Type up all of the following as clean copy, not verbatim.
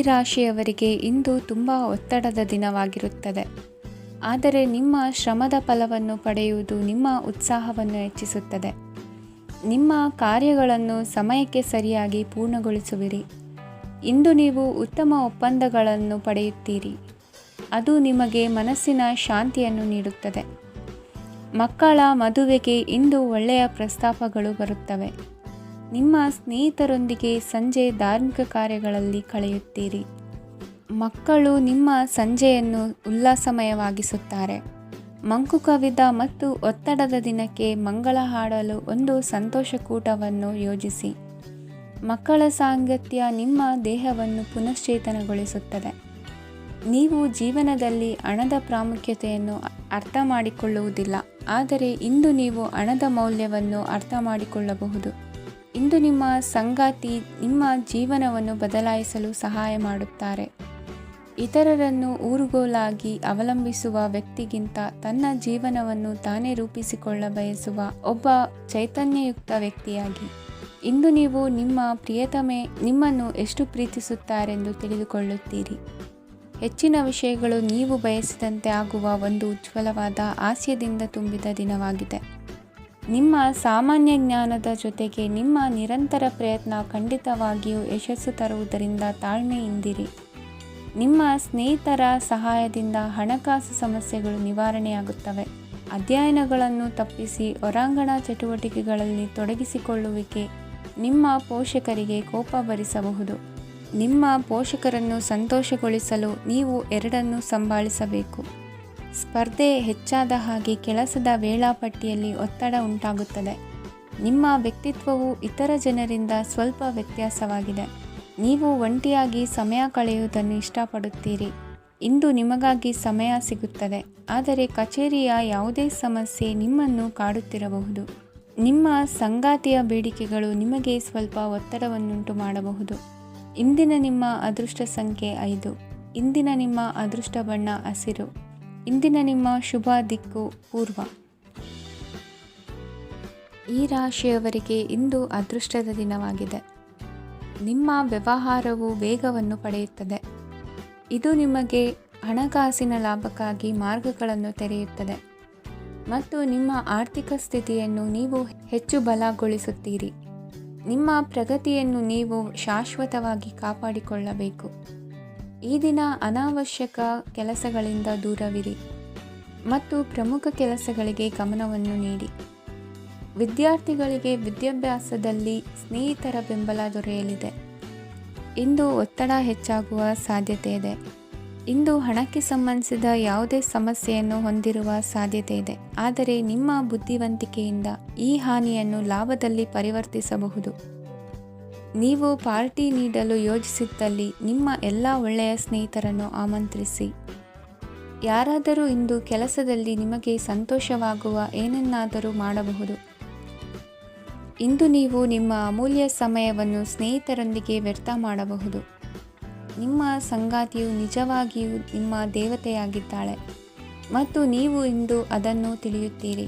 ರಾಶಿಯವರಿಗೆ ಇಂದು ತುಂಬ ಒತ್ತಡದ ದಿನವಾಗಿರುತ್ತದೆ. ಆದರೆ ನಿಮ್ಮ ಶ್ರಮದ ಫಲವನ್ನು ಪಡೆಯುವುದು ನಿಮ್ಮ ಉತ್ಸಾಹವನ್ನು ಹೆಚ್ಚಿಸುತ್ತದೆ. ನಿಮ್ಮ ಕಾರ್ಯಗಳನ್ನು ಸಮಯಕ್ಕೆ ಸರಿಯಾಗಿ ಪೂರ್ಣಗೊಳಿಸುವಿರಿ. ಇಂದು ನೀವು ಉತ್ತಮ ಒಪ್ಪಂದಗಳನ್ನು ಪಡೆಯುತ್ತೀರಿ. ಅದು ನಿಮಗೆ ಮನಸ್ಸಿನ ಶಾಂತಿಯನ್ನು ನೀಡುತ್ತದೆ. ಮಕ್ಕಳ ಮದುವೆಗೆ ಇಂದು ಒಳ್ಳೆಯ ಪ್ರಸ್ತಾಪಗಳು ಬರುತ್ತವೆ. ನಿಮ್ಮ ಸ್ನೇಹಿತರೊಂದಿಗೆ ಸಂಜೆ ಧಾರ್ಮಿಕ ಕಾರ್ಯಗಳಲ್ಲಿ ಕಳೆಯುತ್ತೀರಿ. ಮಕ್ಕಳು ನಿಮ್ಮ ಸಂಜೆಯನ್ನು ಉಲ್ಲಾಸಮಯವಾಗಿಸುತ್ತಾರೆ. ಮಂಕು ಕವಿದ ಮತ್ತು ಒತ್ತಡದ ದಿನಕ್ಕೆ ಮಂಗಳ ಹಾಡಲು ಒಂದು ಸಂತೋಷಕೂಟವನ್ನು ಯೋಜಿಸಿ. ಮಕ್ಕಳ ಸಾಂಗತ್ಯ ನಿಮ್ಮ ದೇಹವನ್ನು ಪುನಶ್ಚೇತನಗೊಳಿಸುತ್ತದೆ. ನೀವು ಜೀವನದಲ್ಲಿ ಹಣದ ಪ್ರಾಮುಖ್ಯತೆಯನ್ನು ಅರ್ಥ ಮಾಡಿಕೊಳ್ಳುವುದಿಲ್ಲ, ಆದರೆ ಇಂದು ನೀವು ಹಣದ ಮೌಲ್ಯವನ್ನು ಅರ್ಥ ಮಾಡಿಕೊಳ್ಳಬಹುದು. ಇಂದು ನಿಮ್ಮ ಸಂಗಾತಿ ನಿಮ್ಮ ಜೀವನವನ್ನು ಬದಲಾಯಿಸಲು ಸಹಾಯ ಮಾಡುತ್ತಾರೆ. ಇತರರನ್ನು ಊರುಗೋಲಾಗಿ ಅವಲಂಬಿಸುವ ವ್ಯಕ್ತಿಗಿಂತ ತನ್ನ ಜೀವನವನ್ನು ತಾನೇ ರೂಪಿಸಿಕೊಳ್ಳ ಬಯಸುವ ಒಬ್ಬ ಚೈತನ್ಯಯುಕ್ತ ವ್ಯಕ್ತಿಯಾಗಿ. ಇಂದು ನೀವು ನಿಮ್ಮ ಪ್ರಿಯತಮೆ ನಿಮ್ಮನ್ನು ಎಷ್ಟು ಪ್ರೀತಿಸುತ್ತಾರೆಂದು ತಿಳಿದುಕೊಳ್ಳುತ್ತೀರಿ. ಹೆಚ್ಚಿನ ವಿಷಯಗಳು ನೀವು ಬಯಸಿದಂತೆ ಆಗುವ ಒಂದು ಉಜ್ವಲವಾದ ಹಾಸ್ಯದಿಂದ ತುಂಬಿದ ದಿನವಾಗಿದೆ. ನಿಮ್ಮ ಸಾಮಾನ್ಯ ಜ್ಞಾನದ ಜೊತೆಗೆ ನಿಮ್ಮ ನಿರಂತರ ಪ್ರಯತ್ನ ಖಂಡಿತವಾಗಿಯೂ ಯಶಸ್ಸು ತರುವುದರಿಂದ ತಾಳ್ಮೆಯಿಂದಿರಿ. ನಿಮ್ಮ ಸ್ನೇಹಿತರ ಸಹಾಯದಿಂದ ಹಣಕಾಸು ಸಮಸ್ಯೆಗಳು ನಿವಾರಣೆಯಾಗುತ್ತವೆ. ಅಧ್ಯಯನಗಳನ್ನು ತಪ್ಪಿಸಿ ಹೊರಾಂಗಣ ಚಟುವಟಿಕೆಗಳಲ್ಲಿ ತೊಡಗಿಸಿಕೊಳ್ಳುವಿಕೆ ನಿಮ್ಮ ಪೋಷಕರಿಗೆ ಕೋಪ ಭರಿಸಬಹುದು. ನಿಮ್ಮ ಪೋಷಕರನ್ನು ಸಂತೋಷಗೊಳಿಸಲು ನೀವು ಎರಡನ್ನೂ ಸಂಭಾಳಿಸಬೇಕು. ಸ್ಪರ್ಧೆ ಹೆಚ್ಚಾದ ಹಾಗೆ ಕೆಲಸದ ವೇಳಾಪಟ್ಟಿಯಲ್ಲಿ ಒತ್ತಡ ಉಂಟಾಗುತ್ತದೆ. ನಿಮ್ಮ ವ್ಯಕ್ತಿತ್ವವು ಇತರ ಜನರಿಂದ ಸ್ವಲ್ಪ ವ್ಯತ್ಯಾಸವಾಗಿದೆ. ನೀವು ಒಂಟಿಯಾಗಿ ಸಮಯ ಕಳೆಯುವುದನ್ನು ಇಷ್ಟಪಡುತ್ತೀರಿ. ಇಂದು ನಿಮಗಾಗಿ ಸಮಯ ಸಿಗುತ್ತದೆ, ಆದರೆ ಕಚೇರಿಯ ಯಾವುದೇ ಸಮಸ್ಯೆ ನಿಮ್ಮನ್ನು ಕಾಡುತ್ತಿರಬಹುದು. ನಿಮ್ಮ ಸಂಗಾತಿಯ ಬೇಡಿಕೆಗಳು ನಿಮಗೆ ಸ್ವಲ್ಪ ಒತ್ತಡವನ್ನುಂಟು ಮಾಡಬಹುದು. ಇಂದಿನ ನಿಮ್ಮ ಅದೃಷ್ಟ ಸಂಖ್ಯೆ 5. ಇಂದಿನ ನಿಮ್ಮ ಅದೃಷ್ಟ ಬಣ್ಣ ಹಸಿರು. ಇಂದಿನ ನಿಮ್ಮ ಶುಭ ದಿಕ್ಕು ಪೂರ್ವ. ಈ ರಾಶಿಯವರಿಗೆ ಇಂದು ಅದೃಷ್ಟದ ದಿನವಾಗಿದೆ. ನಿಮ್ಮ ವ್ಯವಹಾರವು ವೇಗವನ್ನು ಪಡೆಯುತ್ತದೆ. ಇದು ನಿಮಗೆ ಹಣಕಾಸಿನ ಲಾಭಕ್ಕಾಗಿ ಮಾರ್ಗಗಳನ್ನು ತೆರೆಯುತ್ತದೆ ಮತ್ತು ನಿಮ್ಮ ಆರ್ಥಿಕ ಸ್ಥಿತಿಯನ್ನು ನೀವು ಹೆಚ್ಚು ಬಲಗೊಳಿಸುತ್ತೀರಿ. ನಿಮ್ಮ ಪ್ರಗತಿಯನ್ನು ನೀವು ಶಾಶ್ವತವಾಗಿ ಕಾಪಾಡಿಕೊಳ್ಳಬೇಕು. ಈ ದಿನ ಅನಾವಶ್ಯಕ ಕೆಲಸಗಳಿಂದ ದೂರವಿರಿ ಮತ್ತು ಪ್ರಮುಖ ಕೆಲಸಗಳಿಗೆ ಗಮನವನ್ನು ನೀಡಿ. ವಿದ್ಯಾರ್ಥಿಗಳಿಗೆ ವಿದ್ಯಾಭ್ಯಾಸದಲ್ಲಿ ಸ್ನೇಹಿತರ ಬೆಂಬಲ ದೊರೆಯಲಿದೆ. ಇಂದು ಒತ್ತಡ ಹೆಚ್ಚಾಗುವ ಸಾಧ್ಯತೆ ಇದೆ. ಇಂದು ಹಣಕ್ಕೆ ಸಂಬಂಧಿಸಿದ ಯಾವುದೇ ಸಮಸ್ಯೆಯನ್ನು ಹೊಂದಿರುವ ಸಾಧ್ಯತೆ ಇದೆ, ಆದರೆ ನಿಮ್ಮ ಬುದ್ಧಿವಂತಿಕೆಯಿಂದ ಈ ಹಾನಿಯನ್ನು ಲಾಭದಲ್ಲಿ ಪರಿವರ್ತಿಸಬಹುದು. ನೀವು ಪಾರ್ಟಿ ನೀಡಲು ಯೋಜಿಸಿದ್ದಲ್ಲಿ ನಿಮ್ಮ ಎಲ್ಲ ಒಳ್ಳೆಯ ಸ್ನೇಹಿತರನ್ನು ಆಮಂತ್ರಿಸಿ. ಯಾರಾದರೂ ಇಂದು ಕೆಲಸದಲ್ಲಿ ನಿಮಗೆ ಸಂತೋಷವಾಗುವ ಏನನ್ನಾದರೂ ಮಾಡಬಹುದು. ಇಂದು ನೀವು ನಿಮ್ಮ ಅಮೂಲ್ಯ ಸಮಯವನ್ನು ಸ್ನೇಹಿತರೊಂದಿಗೆ ವ್ಯರ್ಥ ಮಾಡಬಹುದು. ನಿಮ್ಮ ಸಂಗಾತಿಯು ನಿಜವಾಗಿಯೂ ನಿಮ್ಮ ದೇವತೆಯಾಗಿದ್ದಾಳೆ ಮತ್ತು ನೀವು ಇಂದು ಅದನ್ನು ತಿಳಿಯುತ್ತೀರಿ.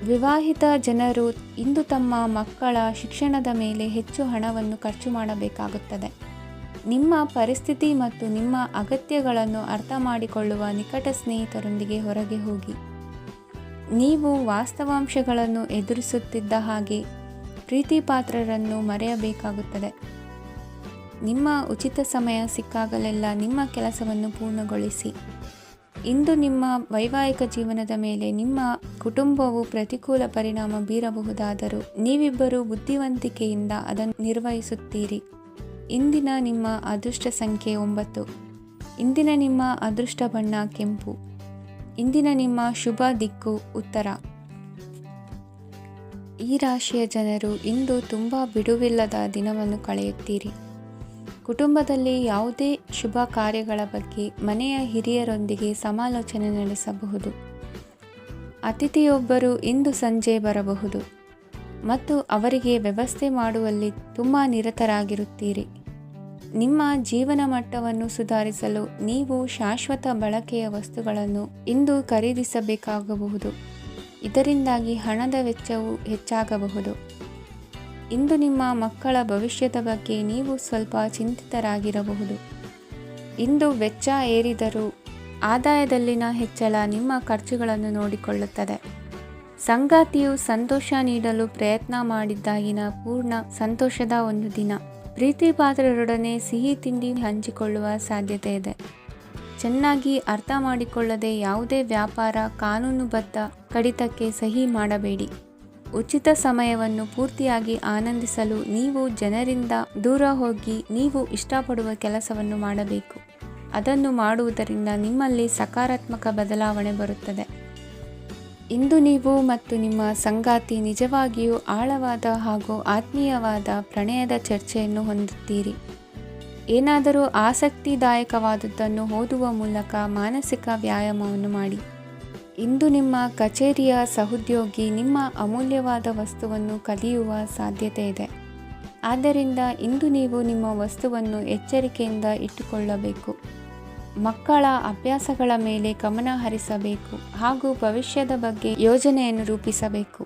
ವಿವಾಹಿತ ಜನರು ಇಂದು ತಮ್ಮ ಮಕ್ಕಳ ಶಿಕ್ಷಣದ ಮೇಲೆ ಹೆಚ್ಚು ಹಣವನ್ನು ಖರ್ಚು ಮಾಡಬೇಕಾಗುತ್ತದೆ. ನಿಮ್ಮ ಪರಿಸ್ಥಿತಿ ಮತ್ತು ನಿಮ್ಮ ಅಗತ್ಯಗಳನ್ನು ಅರ್ಥ ಮಾಡಿಕೊಳ್ಳುವ ನಿಕಟ ಸ್ನೇಹಿತರೊಂದಿಗೆ ಹೊರಗೆ ಹೋಗಿ. ನೀವು ವಾಸ್ತವಾಂಶಗಳನ್ನು ಎದುರಿಸುತ್ತಿದ್ದ ಹಾಗೆ ಪ್ರೀತಿಪಾತ್ರರನ್ನು ಮರೆಯಬೇಕಾಗುತ್ತದೆ. ನಿಮ್ಮ ಉಚಿತ ಸಮಯ ಸಿಕ್ಕಾಗಲೆಲ್ಲ ನಿಮ್ಮ ಕೆಲಸವನ್ನು ಪೂರ್ಣಗೊಳಿಸಿ. ಇಂದು ನಿಮ್ಮ ವೈವಾಹಿಕ ಜೀವನದ ಮೇಲೆ ನಿಮ್ಮ ಕುಟುಂಬವು ಪ್ರತಿಕೂಲ ಪರಿಣಾಮ ಬೀರಬಹುದಾದರೂ ನೀವಿಬ್ಬರು ಬುದ್ಧಿವಂತಿಕೆಯಿಂದ ಅದನ್ನು ನಿರ್ವಹಿಸುತ್ತೀರಿ. ಇಂದಿನ ನಿಮ್ಮ ಅದೃಷ್ಟ ಸಂಖ್ಯೆ 9. ಇಂದಿನ ನಿಮ್ಮ ಅದೃಷ್ಟ ಬಣ್ಣ ಕೆಂಪು. ಇಂದಿನ ನಿಮ್ಮ ಶುಭ ದಿಕ್ಕು ಉತ್ತರ. ಈ ರಾಶಿಯ ಜನರು ಇಂದು ತುಂಬ ಬಿಡುವಿಲ್ಲದ ದಿನವನ್ನು ಕಳೆಯುತ್ತೀರಿ. ಕುಟುಂಬದಲ್ಲಿ ಯಾವುದೇ ಶುಭ ಕಾರ್ಯಗಳ ಬಗ್ಗೆ ಮನೆಯ ಹಿರಿಯರೊಂದಿಗೆ ಸಮಾಲೋಚನೆ ನಡೆಸಬಹುದು. ಅತಿಥಿಯೊಬ್ಬರು ಇಂದು ಸಂಜೆ ಬರಬಹುದು ಮತ್ತು ಅವರಿಗೆ ವ್ಯವಸ್ಥೆ ಮಾಡುವಲ್ಲಿ ತುಂಬ ನಿರತರಾಗಿರುತ್ತೀರಿ. ನಿಮ್ಮ ಜೀವನ ಮಟ್ಟವನ್ನು ಸುಧಾರಿಸಲು ನೀವು ಶಾಶ್ವತ ಬಳಕೆಯ ವಸ್ತುಗಳನ್ನು ಇಂದು ಖರೀದಿಸಬೇಕಾಗಬಹುದು. ಇದರಿಂದಾಗಿ ಹಣದ ವೆಚ್ಚವು ಹೆಚ್ಚಾಗಬಹುದು. ಇಂದು ನಿಮ್ಮ ಮಕ್ಕಳ ಭವಿಷ್ಯದ ಬಗ್ಗೆ ನೀವು ಸ್ವಲ್ಪ ಚಿಂತಿತರಾಗಿರಬಹುದು. ಇಂದು ವೆಚ್ಚ ಏರಿದರೂ ಆದಾಯದಲ್ಲಿನ ಹೆಚ್ಚಳ ನಿಮ್ಮ ಖರ್ಚುಗಳನ್ನು ನೋಡಿಕೊಳ್ಳುತ್ತದೆ. ಸಂಗಾತಿಯು ಸಂತೋಷ ನೀಡಲು ಪ್ರಯತ್ನ ಮಾಡಿದ್ದಾಗಿನ ಪೂರ್ಣ ಸಂತೋಷದ ಒಂದು ದಿನ. ಪ್ರೀತಿ ಪಾತ್ರರೊಡನೆ ಸಿಹಿ ತಿಂಡಿ ಹಂಚಿಕೊಳ್ಳುವ ಸಾಧ್ಯತೆ ಇದೆ. ಚೆನ್ನಾಗಿ ಅರ್ಥ ಮಾಡಿಕೊಳ್ಳದೆ ಯಾವುದೇ ವ್ಯಾಪಾರ ಕಾನೂನುಬದ್ಧ ಕಡಿತಕ್ಕೆ ಸಹಿ ಮಾಡಬೇಡಿ. ಉಚಿತ ಸಮಯವನ್ನು ಪೂರ್ತಿಯಾಗಿ ಆನಂದಿಸಲು ನೀವು ಜನರಿಂದ ದೂರ ಹೋಗಿ ನೀವು ಇಷ್ಟಪಡುವ ಕೆಲಸವನ್ನು ಮಾಡಬೇಕು. ಅದನ್ನು ಮಾಡುವುದರಿಂದ ನಿಮ್ಮಲ್ಲಿ ಸಕಾರಾತ್ಮಕ ಬದಲಾವಣೆ ಬರುತ್ತದೆ. ಇಂದು ನೀವು ಮತ್ತು ನಿಮ್ಮ ಸಂಗಾತಿ ನಿಜವಾಗಿಯೂ ಆಳವಾದ ಹಾಗೂ ಆತ್ಮೀಯವಾದ ಪ್ರಣಯದ ಚರ್ಚೆಯನ್ನು ಹೊಂದುತ್ತೀರಿ. ಏನಾದರೂ ಆಸಕ್ತಿದಾಯಕವಾದುದನ್ನು ಓದುವ ಮೂಲಕ ಮಾನಸಿಕ ವ್ಯಾಯಾಮವನ್ನು ಮಾಡಿ. ಇಂದು ನಿಮ್ಮ ಕಚೇರಿಯ ಸಹೋದ್ಯೋಗಿ ನಿಮ್ಮ ಅಮೂಲ್ಯವಾದ ವಸ್ತುವನ್ನು ಕದಿಯುವ ಸಾಧ್ಯತೆ ಇದೆ. ಆದ್ದರಿಂದ ಇಂದು ನೀವು ನಿಮ್ಮ ವಸ್ತುವನ್ನು ಎಚ್ಚರಿಕೆಯಿಂದ ಇಟ್ಟುಕೊಳ್ಳಬೇಕು. ಮಕ್ಕಳ ಅಭ್ಯಾಸಗಳ ಮೇಲೆ ಗಮನ ಹರಿಸಬೇಕು ಹಾಗೂ ಭವಿಷ್ಯದ ಬಗ್ಗೆ ಯೋಜನೆಯನ್ನು ರೂಪಿಸಬೇಕು.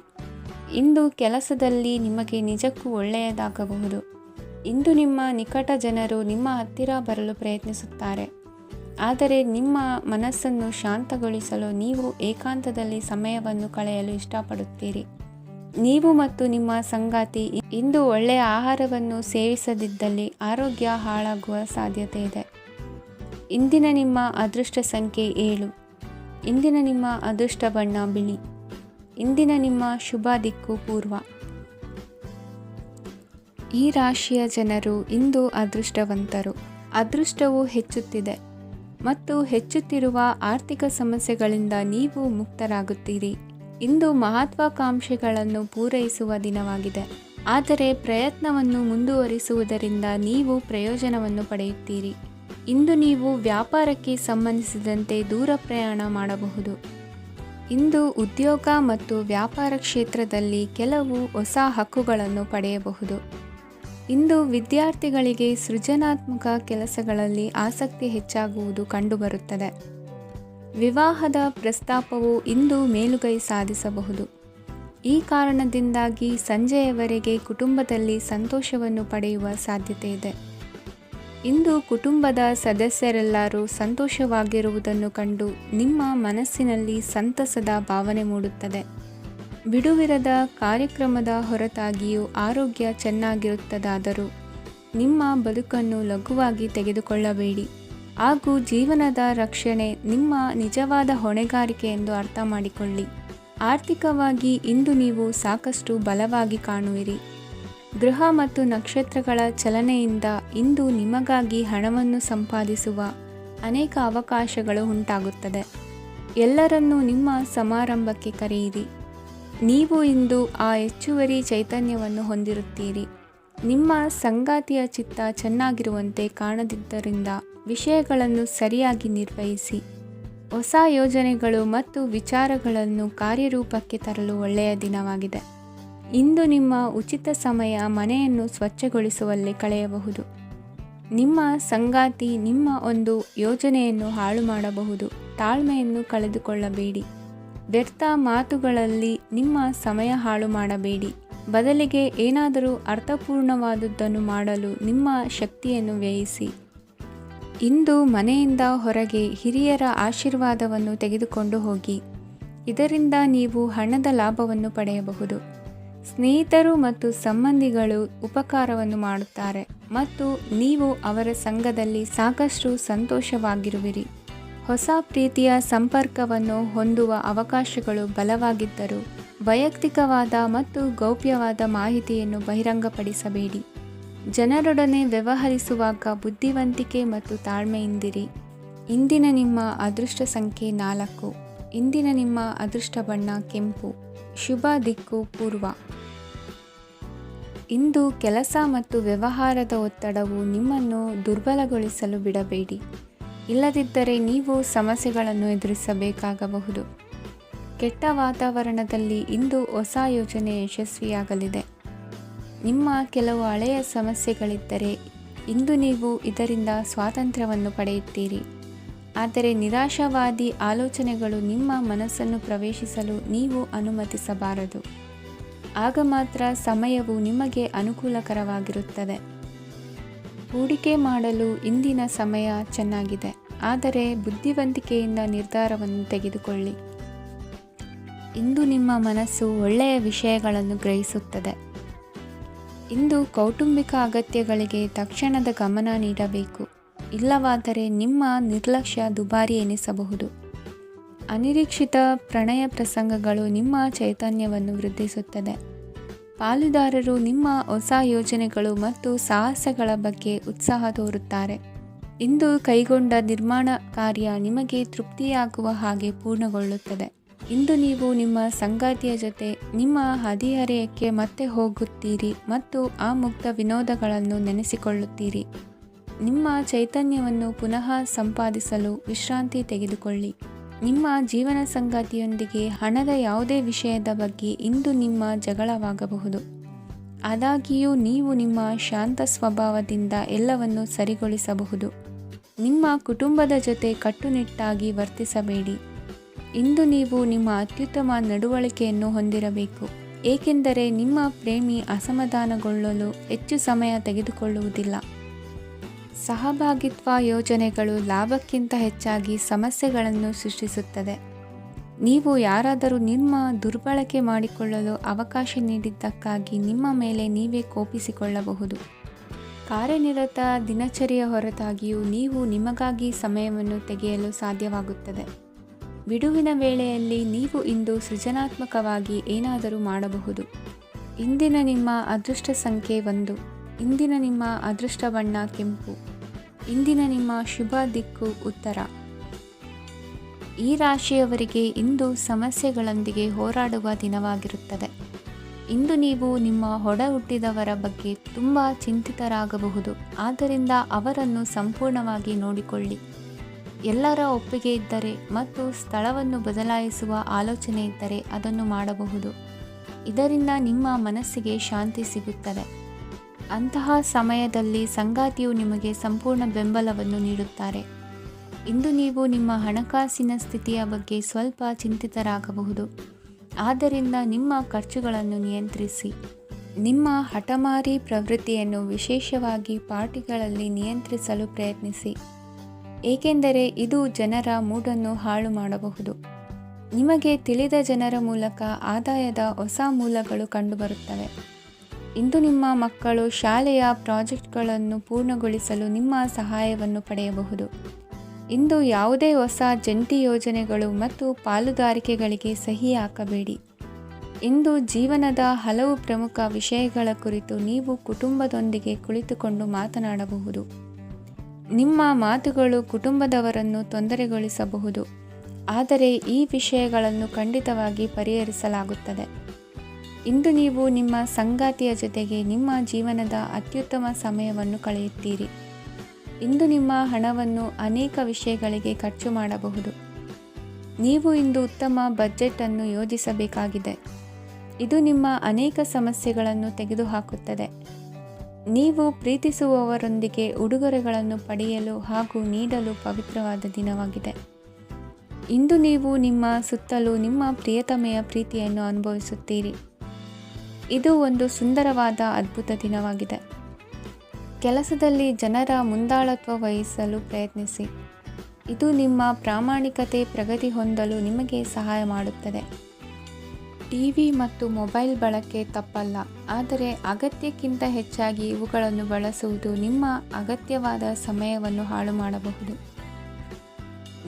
ಇಂದು ಕೆಲಸದಲ್ಲಿ ನಿಮಗೆ ನಿಜಕ್ಕೂ ಒಳ್ಳೆಯದಾಗಬಹುದು. ಇಂದು ನಿಮ್ಮ ನಿಕಟ ಜನರು ನಿಮ್ಮ ಹತ್ತಿರ ಬರಲು ಪ್ರಯತ್ನಿಸುತ್ತಾರೆ. ಆದರೆ ನಿಮ್ಮ ಮನಸ್ಸನ್ನು ಶಾಂತಗೊಳಿಸಲು ನೀವು ಏಕಾಂತದಲ್ಲಿ ಸಮಯವನ್ನು ಕಳೆಯಲು ಇಷ್ಟಪಡುತ್ತೀರಿ. ನೀವು ಮತ್ತು ನಿಮ್ಮ ಸಂಗಾತಿ ಇಂದು ಒಳ್ಳೆಯ ಆಹಾರವನ್ನು ಸೇವಿಸದಿದ್ದಲ್ಲಿ ಆರೋಗ್ಯ ಹಾಳಾಗುವ ಸಾಧ್ಯತೆ ಇದೆ. ಇಂದಿನ ನಿಮ್ಮ ಅದೃಷ್ಟ ಸಂಖ್ಯೆ 7. ಇಂದಿನ ನಿಮ್ಮ ಅದೃಷ್ಟ ಬಣ್ಣ ಬಿಳಿ. ಇಂದಿನ ನಿಮ್ಮ ಶುಭ ದಿಕ್ಕು ಪೂರ್ವ. ಈ ರಾಶಿಯ ಜನರು ಇಂದು ಅದೃಷ್ಟವಂತರು. ಅದೃಷ್ಟವು ಹೆಚ್ಚುತ್ತಿದೆ ಮತ್ತು ಹೆಚ್ಚುತ್ತಿರುವ ಆರ್ಥಿಕ ಸಮಸ್ಯೆಗಳಿಂದ ನೀವು ಮುಕ್ತರಾಗುತ್ತೀರಿ. ಇಂದು ಮಹತ್ವಾಕಾಂಕ್ಷೆಗಳನ್ನು ಪೂರೈಸುವ ದಿನವಾಗಿದೆ. ಆದರೆ ಪ್ರಯತ್ನವನ್ನು ಮುಂದುವರಿಸುವುದರಿಂದ ನೀವು ಪ್ರಯೋಜನವನ್ನು ಪಡೆಯುತ್ತೀರಿ. ಇಂದು ನೀವು ವ್ಯಾಪಾರಕ್ಕೆ ಸಂಬಂಧಿಸಿದಂತೆ ದೂರ ಪ್ರಯಾಣ ಮಾಡಬಹುದು. ಇಂದು ಉದ್ಯೋಗ ಮತ್ತು ವ್ಯಾಪಾರ ಕ್ಷೇತ್ರದಲ್ಲಿ ಕೆಲವು ಹೊಸ ಹಕ್ಕುಗಳನ್ನು ಪಡೆಯಬಹುದು. ಇಂದು ವಿದ್ಯಾರ್ಥಿಗಳಿಗೆ ಸೃಜನಾತ್ಮಕ ಕೆಲಸಗಳಲ್ಲಿ ಆಸಕ್ತಿ ಹೆಚ್ಚಾಗುವುದು ಕಂಡುಬರುತ್ತದೆ. ವಿವಾಹದ ಪ್ರಸ್ತಾಪವು ಇಂದು ಮೇಲುಗೈ ಸಾಧಿಸಬಹುದು. ಈ ಕಾರಣದಿಂದಾಗಿ ಸಂಜೆಯವರೆಗೆ ಕುಟುಂಬದಲ್ಲಿ ಸಂತೋಷವನ್ನು ಪಡೆಯುವ ಸಾಧ್ಯತೆ ಇದೆ. ಇಂದು ಕುಟುಂಬದ ಸದಸ್ಯರೆಲ್ಲರೂ ಸಂತೋಷವಾಗಿರುವುದನ್ನು ಕಂಡು ನಿಮ್ಮ ಮನಸ್ಸಿನಲ್ಲಿ ಸಂತಸದ ಭಾವನೆ ಮೂಡುತ್ತದೆ. ಬಿಡುವಿರದ ಕಾರ್ಯಕ್ರಮದ ಹೊರತಾಗಿಯೂ ಆರೋಗ್ಯ ಚೆನ್ನಾಗಿರುತ್ತದಾದರೂ ನಿಮ್ಮ ಬದುಕನ್ನು ಲಘುವಾಗಿ ತೆಗೆದುಕೊಳ್ಳಬೇಡಿ ಹಾಗೂ ಜೀವನದ ರಕ್ಷಣೆ ನಿಮ್ಮ ನಿಜವಾದ ಹೊಣೆಗಾರಿಕೆ ಎಂದು ಅರ್ಥ ಮಾಡಿಕೊಳ್ಳಿ. ಆರ್ಥಿಕವಾಗಿ ಇಂದು ನೀವು ಸಾಕಷ್ಟು ಬಲವಾಗಿ ಕಾಣುವಿರಿ. ಗ್ರಹ ಮತ್ತು ನಕ್ಷತ್ರಗಳ ಚಲನೆಯಿಂದ ಇಂದು ನಿಮಗಾಗಿ ಹಣವನ್ನು ಸಂಪಾದಿಸುವ ಅನೇಕ ಅವಕಾಶಗಳು ಉಂಟಾಗುತ್ತದೆ. ಎಲ್ಲರನ್ನೂ ನಿಮ್ಮ ಸಮಾರಂಭಕ್ಕೆ ಕರೆಯಿರಿ. ನೀವು ಇಂದು ಆ ಹೆಚ್ಚುವರಿ ಚೈತನ್ಯವನ್ನು ಹೊಂದಿರುತ್ತೀರಿ. ನಿಮ್ಮ ಸಂಗಾತಿಯ ಚಿತ್ತ ಚೆನ್ನಾಗಿರುವಂತೆ ಕಾಣದಿದ್ದರಿಂದ ವಿಷಯಗಳನ್ನು ಸರಿಯಾಗಿ ನಿರ್ವಹಿಸಿ. ಹೊಸ ಯೋಜನೆಗಳು ಮತ್ತು ವಿಚಾರಗಳನ್ನು ಕಾರ್ಯರೂಪಕ್ಕೆ ತರಲು ಒಳ್ಳೆಯ ದಿನವಾಗಿದೆ. ಇಂದು ನಿಮ್ಮ ಉಚಿತ ಸಮಯ ಮನೆಯನ್ನು ಸ್ವಚ್ಛಗೊಳಿಸುವಲ್ಲಿ ಕಳೆಯಬಹುದು. ನಿಮ್ಮ ಸಂಗಾತಿ ನಿಮ್ಮ ಒಂದು ಯೋಜನೆಯನ್ನು ಹಾಳು ಮಾಡಬಹುದು. ತಾಳ್ಮೆಯನ್ನು ಕಳೆದುಕೊಳ್ಳಬೇಡಿ. ವ್ಯರ್ಥ ಮಾತುಗಳಲ್ಲಿ ನಿಮ್ಮ ಸಮಯ ಹಾಳು ಮಾಡಬೇಡಿ. ಬದಲಿಗೆ ಏನಾದರೂ ಅರ್ಥಪೂರ್ಣವಾದುದನ್ನು ಮಾಡಲು ನಿಮ್ಮ ಶಕ್ತಿಯನ್ನು ವ್ಯಯಿಸಿ. ಇಂದು ಮನೆಯಿಂದ ಹೊರಗೆ ಹಿರಿಯರ ಆಶೀರ್ವಾದವನ್ನು ತೆಗೆದುಕೊಂಡು ಹೋಗಿ. ಇದರಿಂದ ನೀವು ಹಣದ ಲಾಭವನ್ನು ಪಡೆಯಬಹುದು. ಸ್ನೇಹಿತರು ಮತ್ತು ಸಂಬಂಧಿಗಳು ಉಪಕಾರವನ್ನು ಮಾಡುತ್ತಾರೆ ಮತ್ತು ನೀವು ಅವರ ಸಂಘದಲ್ಲಿ ಸಾಕಷ್ಟು ಸಂತೋಷವಾಗಿರುವಿರಿ. ಹೊಸ ಪ್ರೀತಿಯ ಸಂಪರ್ಕವನ್ನು ಹೊಂದುವ ಅವಕಾಶಗಳು ಬಲವಾಗಿದ್ದರೂ ವೈಯಕ್ತಿಕವಾದ ಮತ್ತು ಗೌಪ್ಯವಾದ ಮಾಹಿತಿಯನ್ನು ಬಹಿರಂಗಪಡಿಸಬೇಡಿ. ಜನರೊಡನೆ ವ್ಯವಹರಿಸುವಾಗ ಬುದ್ಧಿವಂತಿಕೆ ಮತ್ತು ತಾಳ್ಮೆಯಿಂದಿರಿ. ಇಂದಿನ ನಿಮ್ಮ ಅದೃಷ್ಟ ಸಂಖ್ಯೆ 4. ಇಂದಿನ ನಿಮ್ಮ ಅದೃಷ್ಟ ಬಣ್ಣ ಕೆಂಪು. ಶುಭ ದಿಕ್ಕು ಪೂರ್ವ. ಇಂದು ಕೆಲಸ ಮತ್ತು ವ್ಯವಹಾರದ ಒತ್ತಡವು ನಿಮ್ಮನ್ನು ದುರ್ಬಲಗೊಳಿಸಲು ಬಿಡಬೇಡಿ. ಇಲ್ಲದಿದ್ದರೆ ನೀವು ಸಮಸ್ಯೆಗಳನ್ನು ಎದುರಿಸಬೇಕಾಗಬಹುದು. ಕೆಟ್ಟ ವಾತಾವರಣದಲ್ಲಿ ಇಂದು ಹೊಸ ಯೋಜನೆ ಯಶಸ್ವಿಯಾಗಲಿದೆ. ನಿಮ್ಮ ಕೆಲವು ಹಳೆಯ ಸಮಸ್ಯೆಗಳಿದ್ದರೆ ಇಂದು ನೀವು ಇದರಿಂದ ಸ್ವಾತಂತ್ರ್ಯವನ್ನು ಪಡೆಯುತ್ತೀರಿ. ಆದರೆ ನಿರಾಶಾವಾದಿ ಆಲೋಚನೆಗಳು ನಿಮ್ಮ ಮನಸ್ಸನ್ನು ಪ್ರವೇಶಿಸಲು ನೀವು ಅನುಮತಿಸಬಾರದು. ಆಗ ಮಾತ್ರ ಸಮಯವು ನಿಮಗೆ ಅನುಕೂಲಕರವಾಗಿರುತ್ತದೆ. ಹೂಡಿಕೆ ಮಾಡಲು ಇಂದಿನ ಸಮಯ ಚೆನ್ನಾಗಿದೆ, ಆದರೆ ಬುದ್ಧಿವಂತಿಕೆಯಿಂದ ನಿರ್ಧಾರವನ್ನು ತೆಗೆದುಕೊಳ್ಳಿ. ಇಂದು ನಿಮ್ಮ ಮನಸ್ಸು ಒಳ್ಳೆಯ ವಿಷಯಗಳನ್ನು ಗ್ರಹಿಸುತ್ತದೆ. ಇಂದು ಕೌಟುಂಬಿಕ ಅಗತ್ಯಗಳಿಗೆ ತಕ್ಷಣದ ಗಮನ ನೀಡಬೇಕು, ಇಲ್ಲವಾದರೆ ನಿಮ್ಮ ನಿರ್ಲಕ್ಷ್ಯ ದುಬಾರಿ ಎನಿಸಬಹುದು. ಅನಿರೀಕ್ಷಿತ ಪ್ರಣಯ ಪ್ರಸಂಗಗಳು ನಿಮ್ಮ ಚೈತನ್ಯವನ್ನು ವೃದ್ಧಿಸುತ್ತದೆ. ಪಾಲುದಾರರು ನಿಮ್ಮ ಹೊಸ ಯೋಜನೆಗಳು ಮತ್ತು ಸಾಹಸಗಳ ಬಗ್ಗೆ ಉತ್ಸಾಹ ತೋರುತ್ತಾರೆ. ಇಂದು ಕೈಗೊಂಡ ನಿರ್ಮಾಣ ಕಾರ್ಯ ನಿಮಗೆ ತೃಪ್ತಿಯಾಗುವ ಹಾಗೆ ಪೂರ್ಣಗೊಳ್ಳುತ್ತದೆ. ಇಂದು ನೀವು ನಿಮ್ಮ ಸಂಗಾತಿಯ ಜೊತೆ ನಿಮ್ಮ ಹದಿಹರೆಯಕ್ಕೆ ಮತ್ತೆ ಹೋಗುತ್ತೀರಿ ಮತ್ತು ಆ ಮುಗ್ಧ ವಿನೋದಗಳನ್ನು ನೆನೆಸಿಕೊಳ್ಳುತ್ತೀರಿ. ನಿಮ್ಮ ಚೈತನ್ಯವನ್ನು ಪುನಃ ಸಂಪಾದಿಸಲು ವಿಶ್ರಾಂತಿ ತೆಗೆದುಕೊಳ್ಳಿ. ನಿಮ್ಮ ಜೀವನ ಸಂಗಾತಿಯೊಂದಿಗೆ ಹಣದ ಯಾವುದೇ ವಿಷಯದ ಬಗ್ಗೆ ಇಂದು ನಿಮ್ಮ ಜಗಳವಾಗಬಹುದು. ಆದಾಗ್ಯೂ ನೀವು ನಿಮ್ಮ ಶಾಂತ ಸ್ವಭಾವದಿಂದ ಎಲ್ಲವನ್ನು ಸರಿಗೊಳಿಸಬಹುದು. ನಿಮ್ಮ ಕುಟುಂಬದ ಜೊತೆ ಕಟ್ಟುನಿಟ್ಟಾಗಿ ವರ್ತಿಸಬೇಡಿ. ಇಂದು ನೀವು ನಿಮ್ಮ ಅತ್ಯುತ್ತಮ ನಡವಳಿಕೆಯನ್ನು ಹೊಂದಿರಬೇಕು, ಏಕೆಂದರೆ ನಿಮ್ಮ ಪ್ರೇಮಿ ಅಸಮಾಧಾನಗೊಳ್ಳಲು ಹೆಚ್ಚು ಸಮಯ ತೆಗೆದುಕೊಳ್ಳುವುದಿಲ್ಲ. ಸಹಭಾಗಿತ್ವ ಯೋಜನೆಗಳು ಲಾಭಕ್ಕಿಂತ ಹೆಚ್ಚಾಗಿ ಸಮಸ್ಯೆಗಳನ್ನು ಸೃಷ್ಟಿಸುತ್ತದೆ. ನೀವು ಯಾರಾದರೂ ನಿಮ್ಮ ದುರ್ಬಳಕೆ ಮಾಡಿಕೊಳ್ಳಲು ಅವಕಾಶ ನೀಡಿದ್ದಕ್ಕಾಗಿ ನಿಮ್ಮ ಮೇಲೆ ನೀವೇ ಕೋಪಿಸಿಕೊಳ್ಳಬಹುದು. ಕಾರ್ಯನಿರತ ದಿನಚರಿಯ ಹೊರತಾಗಿಯೂ ನೀವು ನಿಮಗಾಗಿ ಸಮಯವನ್ನು ತೆಗೆಯಲು ಸಾಧ್ಯವಾಗುತ್ತದೆ. ಬಿಡುವಿನ ವೇಳೆಯಲ್ಲಿ ನೀವು ಇಂದು ಸೃಜನಾತ್ಮಕವಾಗಿ ಏನಾದರೂ ಮಾಡಬಹುದು. ಇಂದಿನ ನಿಮ್ಮ ಅದೃಷ್ಟ ಸಂಖ್ಯೆ 1. ಇಂದಿನ ನಿಮ್ಮ ಅದೃಷ್ಟ ಬಣ್ಣ ಕೆಂಪು. ಇಂದಿನ ನಿಮ್ಮ ಶುಭ ದಿಕ್ಕು ಉತ್ತರ. ಈ ರಾಶಿಯವರಿಗೆ ಇಂದು ಸಮಸ್ಯೆಗಳೊಂದಿಗೆ ಹೋರಾಡುವ ದಿನವಾಗಿರುತ್ತದೆ. ಇಂದು ನೀವು ನಿಮ್ಮ ಒಡ ಹುಟ್ಟಿದವರ ಬಗ್ಗೆ ತುಂಬ ಚಿಂತಿತರಾಗಬಹುದು. ಆದ್ದರಿಂದ ಅವರನ್ನು ಸಂಪೂರ್ಣವಾಗಿ ನೋಡಿಕೊಳ್ಳಿ. ಎಲ್ಲರ ಒಪ್ಪಿಗೆ ಇದ್ದರೆ ಮತ್ತು ಸ್ಥಳವನ್ನು ಬದಲಾಯಿಸುವ ಆಲೋಚನೆ ಇದ್ದರೆ ಅದನ್ನು ಮಾಡಬಹುದು. ಇದರಿಂದ ನಿಮ್ಮ ಮನಸ್ಸಿಗೆ ಶಾಂತಿ ಸಿಗುತ್ತದೆ. ಅಂತಹ ಸಮಯದಲ್ಲಿ ಸಂಗಾತಿಯು ನಿಮಗೆ ಸಂಪೂರ್ಣ ಬೆಂಬಲವನ್ನು ನೀಡುತ್ತಾರೆ. ಇಂದು ನೀವು ನಿಮ್ಮ ಹಣಕಾಸಿನ ಸ್ಥಿತಿಯ ಬಗ್ಗೆ ಸ್ವಲ್ಪ ಚಿಂತಿತರಾಗಬಹುದು. ಆದ್ದರಿಂದ ನಿಮ್ಮ ಖರ್ಚುಗಳನ್ನು ನಿಯಂತ್ರಿಸಿ. ನಿಮ್ಮ ಹಠಮಾರಿ ಪ್ರವೃತ್ತಿಯನ್ನು ವಿಶೇಷವಾಗಿ ಪಾರ್ಟಿಗಳಲ್ಲಿ ನಿಯಂತ್ರಿಸಲು ಪ್ರಯತ್ನಿಸಿ, ಏಕೆಂದರೆ ಇದು ಜನರ ಮೂಡನ್ನು ಹಾಳು ಮಾಡಬಹುದು. ನಿಮಗೆ ತಿಳಿದ ಜನರ ಮೂಲಕ ಆದಾಯದ ಹೊಸ ಮೂಲಗಳು ಕಂಡುಬರುತ್ತವೆ. ಇಂದು ನಿಮ್ಮ ಮಕ್ಕಳು ಶಾಲೆಯ ಪ್ರಾಜೆಕ್ಟ್ಗಳನ್ನು ಪೂರ್ಣಗೊಳಿಸಲು ನಿಮ್ಮ ಸಹಾಯವನ್ನು ಪಡೆಯಬಹುದು. ಇಂದು ಯಾವುದೇ ಹೊಸ ಜಂಟಿ ಯೋಜನೆಗಳು ಮತ್ತು ಪಾಲುದಾರಿಕೆಗಳಿಗೆ ಸಹಿ ಹಾಕಬೇಡಿ. ಇಂದು ಜೀವನದ ಹಲವು ಪ್ರಮುಖ ವಿಷಯಗಳ ಕುರಿತು ನೀವು ಕುಟುಂಬದೊಂದಿಗೆ ಕುಳಿತುಕೊಂಡು ಮಾತನಾಡಬಹುದು. ನಿಮ್ಮ ಮಾತುಗಳು ಕುಟುಂಬದವರನ್ನು ತೊಂದರೆಗೊಳಿಸಬಹುದು, ಆದರೆ ಈ ವಿಷಯಗಳನ್ನು ಖಂಡಿತವಾಗಿ ಪರಿಹರಿಸಲಾಗುತ್ತದೆ. ಇಂದು ನೀವು ನಿಮ್ಮ ಸಂಗಾತಿಯ ಜೊತೆಗೆ ನಿಮ್ಮ ಜೀವನದ ಅತ್ಯುತ್ತಮ ಸಮಯವನ್ನು ಕಳೆಯುತ್ತೀರಿ. ಇಂದು ನಿಮ್ಮ ಹಣವನ್ನು ಅನೇಕ ವಿಷಯಗಳಿಗೆ ಖರ್ಚು ಮಾಡಬಹುದು. ನೀವು ಇಂದು ಉತ್ತಮ ಬಜೆಟ್ ಅನ್ನು ಯೋಜಿಸಬೇಕಾಗಿದೆ. ಇದು ನಿಮ್ಮ ಅನೇಕ ಸಮಸ್ಯೆಗಳನ್ನು ತೆಗೆದುಹಾಕುತ್ತದೆ. ನೀವು ಪ್ರೀತಿಸುವವರೊಂದಿಗೆ ಉಡುಗೊರೆಗಳನ್ನು ಪಡೆಯಲು ಹಾಗೂ ನೀಡಲು ಪವಿತ್ರವಾದ ದಿನವಾಗಿದೆ. ಇಂದು ನೀವು ನಿಮ್ಮ ಸುತ್ತಲೂ ನಿಮ್ಮ ಪ್ರಿಯತಮೆಯ ಪ್ರೀತಿಯನ್ನು ಅನುಭವಿಸುತ್ತೀರಿ. ಇದು ಒಂದು ಸುಂದರವಾದ ಅದ್ಭುತ ದಿನವಾಗಿದೆ. ಕೆಲಸದಲ್ಲಿ ಜನರ ಮುಂದಾಳತ್ವ ವಹಿಸಲು ಪ್ರಯತ್ನಿಸಿ. ಇದು ನಿಮ್ಮ ಪ್ರಾಮಾಣಿಕತೆ ಪ್ರಗತಿ ಹೊಂದಲು ನಿಮಗೆ ಸಹಾಯ ಮಾಡುತ್ತದೆ. ಟಿವಿ ಮತ್ತು ಮೊಬೈಲ್ ಬಳಕೆ ತಪ್ಪಲ್ಲ, ಆದರೆ ಅಗತ್ಯಕ್ಕಿಂತ ಹೆಚ್ಚಾಗಿ ಇವುಗಳನ್ನು ಬಳಸುವುದು ನಿಮ್ಮ ಅಗತ್ಯವಾದ ಸಮಯವನ್ನು ಹಾಳು ಮಾಡಬಹುದು.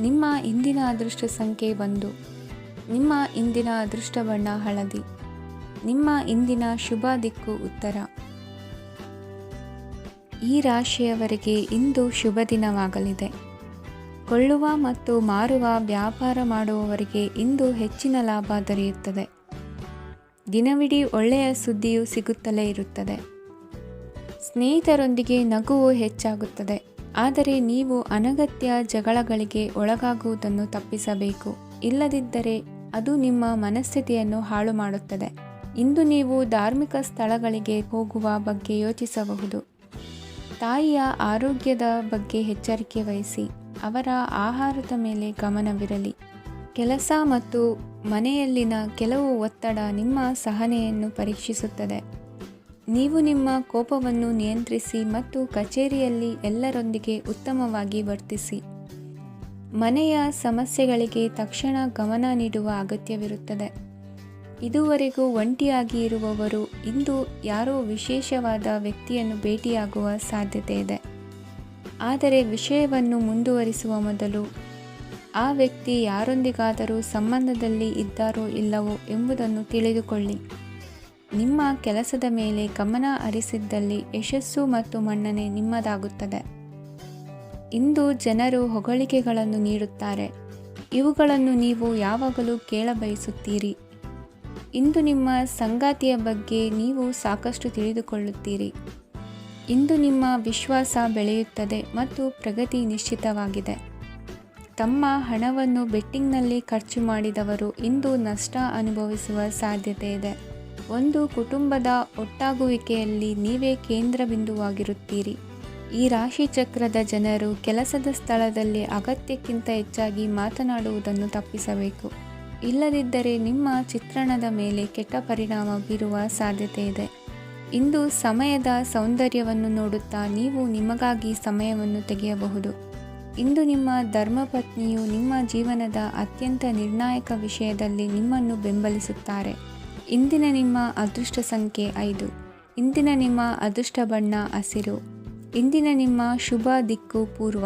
ನಿಮ್ಮ ಇಂದಿನ ಅದೃಷ್ಟ ಸಂಖ್ಯೆ 1. ನಿಮ್ಮ ಇಂದಿನ ಅದೃಷ್ಟ ಬಣ್ಣ ಹಳದಿ. ನಿಮ್ಮ ಇಂದಿನ ಶುಭ ದಿಕ್ಕು ಉತ್ತರ. ಈ ರಾಶಿಯವರಿಗೆ ಇಂದು ಶುಭ ದಿನವಾಗಲಿದೆ. ಕೊಳ್ಳುವ ಮತ್ತು ಮಾರುವ ವ್ಯಾಪಾರ ಮಾಡುವವರಿಗೆ ಇಂದು ಹೆಚ್ಚಿನ ಲಾಭ ದೊರೆಯುತ್ತದೆ. ದಿನವಿಡೀ ಒಳ್ಳೆಯ ಸುದ್ದಿಯು ಸಿಗುತ್ತಲೇ ಇರುತ್ತದೆ. ಸ್ನೇಹಿತರೊಂದಿಗೆ ನಗುವು ಹೆಚ್ಚಾಗುತ್ತದೆ, ಆದರೆ ನೀವು ಅನಗತ್ಯ ಜಗಳಗಳಿಗೆ ಒಳಗಾಗುವುದನ್ನು ತಪ್ಪಿಸಬೇಕು. ಇಲ್ಲದಿದ್ದರೆ ಅದು ನಿಮ್ಮ ಮನಸ್ಥಿತಿಯನ್ನು ಹಾಳು ಮಾಡುತ್ತದೆ. ಇಂದು ನೀವು ಧಾರ್ಮಿಕ ಸ್ಥಳಗಳಿಗೆ ಹೋಗುವ ಬಗ್ಗೆ ಯೋಚಿಸಬಹುದು. ತಾಯಿಯ ಆರೋಗ್ಯದ ಬಗ್ಗೆ ಎಚ್ಚರಿಕೆ ವಹಿಸಿ. ಅವರ ಆಹಾರದ ಮೇಲೆ ಗಮನವಿರಲಿ. ಕೆಲಸ ಮತ್ತು ಮನೆಯಲ್ಲಿನ ಕೆಲವು ಒತ್ತಡ ನಿಮ್ಮ ಸಹನೆಯನ್ನು ಪರೀಕ್ಷಿಸುತ್ತದೆ. ನೀವು ನಿಮ್ಮ ಕೋಪವನ್ನು ನಿಯಂತ್ರಿಸಿ ಮತ್ತು ಕಚೇರಿಯಲ್ಲಿ ಎಲ್ಲರೊಂದಿಗೆ ಉತ್ತಮವಾಗಿ ವರ್ತಿಸಿ. ಮನೆಯ ಸಮಸ್ಯೆಗಳಿಗೆ ತಕ್ಷಣ ಗಮನ ನೀಡುವ ಅಗತ್ಯವಿರುತ್ತದೆ. ಇದುವರೆಗೂ ಒಂಟಿಯಾಗಿ ಇರುವವರು ಇಂದು ಯಾರೋ ವಿಶೇಷವಾದ ವ್ಯಕ್ತಿಯನ್ನು ಭೇಟಿಯಾಗುವ ಸಾಧ್ಯತೆ ಇದೆ. ಆದರೆ ವಿಷಯವನ್ನು ಮುಂದುವರಿಸುವ ಮೊದಲು ಆ ವ್ಯಕ್ತಿ ಯಾರೊಂದಿಗಾದರೂ ಸಂಬಂಧದಲ್ಲಿ ಇದ್ದಾರೋ ಇಲ್ಲವೋ ಎಂಬುದನ್ನು ತಿಳಿದುಕೊಳ್ಳಿ. ನಿಮ್ಮ ಕೆಲಸದ ಮೇಲೆ ಗಮನ ಹರಿಸಿದ್ದಲ್ಲಿ ಯಶಸ್ಸು ಮತ್ತು ಮನ್ನಣೆ ನಿಮ್ಮದಾಗುತ್ತದೆ. ಇಂದು ಜನರು ಹೊಗಳಿಕೆಗಳನ್ನು ನೀಡುತ್ತಾರೆ. ಇವುಗಳನ್ನು ನೀವು ಯಾವಾಗಲೂ ಕೇಳಬಯಸುತ್ತೀರಿ. ಇಂದು ನಿಮ್ಮ ಸಂಗಾತಿಯ ಬಗ್ಗೆ ನೀವು ಸಾಕಷ್ಟು ತಿಳಿದುಕೊಳ್ಳುತ್ತೀರಿ. ಇಂದು ನಿಮ್ಮ ವಿಶ್ವಾಸ ಬೆಳೆಯುತ್ತದೆ ಮತ್ತು ಪ್ರಗತಿ ನಿಶ್ಚಿತವಾಗಿದೆ. ತಮ್ಮ ಹಣವನ್ನು ಬೆಟ್ಟಿಂಗ್ನಲ್ಲಿ ಖರ್ಚು ಮಾಡಿದವರು ಇಂದು ನಷ್ಟ ಅನುಭವಿಸುವ ಸಾಧ್ಯತೆ ಇದೆ. ಒಂದು ಕುಟುಂಬದ ಒಟ್ಟಾಗುವಿಕೆಯಲ್ಲಿ ನೀವೇ ಕೇಂದ್ರಬಿಂದುವಾಗಿರುತ್ತೀರಿ. ಈ ರಾಶಿ ಚಕ್ರದ ಜನರು ಕೆಲಸದ ಸ್ಥಳದಲ್ಲಿ ಅಗತ್ಯಕ್ಕಿಂತ ಹೆಚ್ಚಾಗಿ ಮಾತನಾಡುವುದನ್ನು ತಪ್ಪಿಸಬೇಕು. ಇಲ್ಲದಿದ್ದರೆ ನಿಮ್ಮ ಚಿತ್ರಣದ ಮೇಲೆ ಕೆಟ್ಟ ಪರಿಣಾಮ ಬೀರುವ ಸಾಧ್ಯತೆ ಇದೆ. ಇಂದು ಸಮಯದ ಸೌಂದರ್ಯವನ್ನು ನೋಡುತ್ತಾ ನೀವು ನಿಮಗಾಗಿ ಸಮಯವನ್ನು ತೆಗೆಯಬಹುದು. ಇಂದು ನಿಮ್ಮ ಧರ್ಮಪತ್ನಿಯು ನಿಮ್ಮ ಜೀವನದ ಅತ್ಯಂತ ನಿರ್ಣಾಯಕ ವಿಷಯದಲ್ಲಿ ನಿಮ್ಮನ್ನು ಬೆಂಬಲಿಸುತ್ತಾರೆ. ಇಂದಿನ ನಿಮ್ಮ ಅದೃಷ್ಟ ಸಂಖ್ಯೆ 5. ಇಂದಿನ ನಿಮ್ಮ ಅದೃಷ್ಟ ಬಣ್ಣ ಹಸಿರು. ಇಂದಿನ ನಿಮ್ಮ ಶುಭ ದಿಕ್ಕು ಪೂರ್ವ.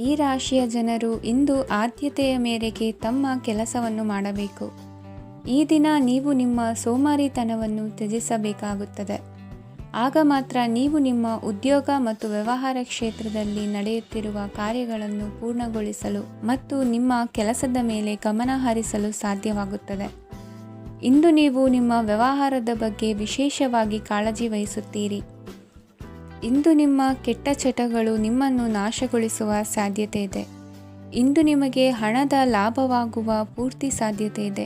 ಈ ರಾಶಿಯ ಜನರು ಇಂದು ಆದ್ಯತೆಯ ಮೇರೆಗೆ ತಮ್ಮ ಕೆಲಸವನ್ನು ಮಾಡಬೇಕು. ಈ ದಿನ ನೀವು ನಿಮ್ಮ ಸೋಮಾರಿತನವನ್ನು ತ್ಯಜಿಸಬೇಕಾಗುತ್ತದೆ. ಆಗ ಮಾತ್ರ ನೀವು ನಿಮ್ಮ ಉದ್ಯೋಗ ಮತ್ತು ವ್ಯವಹಾರ ಕ್ಷೇತ್ರದಲ್ಲಿ ನಡೆಯುತ್ತಿರುವ ಕಾರ್ಯಗಳನ್ನು ಪೂರ್ಣಗೊಳಿಸಲು ಮತ್ತು ನಿಮ್ಮ ಕೆಲಸದ ಮೇಲೆ ಗಮನ ಹರಿಸಲು ಸಾಧ್ಯವಾಗುತ್ತದೆ. ಇಂದು ನೀವು ನಿಮ್ಮ ವ್ಯವಹಾರದ ಬಗ್ಗೆ ವಿಶೇಷವಾಗಿ ಕಾಳಜಿ ವಹಿಸುತ್ತೀರಿ. ಇಂದು ನಿಮ್ಮ ಕೆಟ್ಟ ಚಟಗಳು ನಿಮ್ಮನ್ನು ನಾಶಗೊಳಿಸುವ ಸಾಧ್ಯತೆ ಇದೆ. ಇಂದು ನಿಮಗೆ ಹಣದ ಲಾಭವಾಗುವ ಪೂರ್ತಿ ಸಾಧ್ಯತೆ ಇದೆ.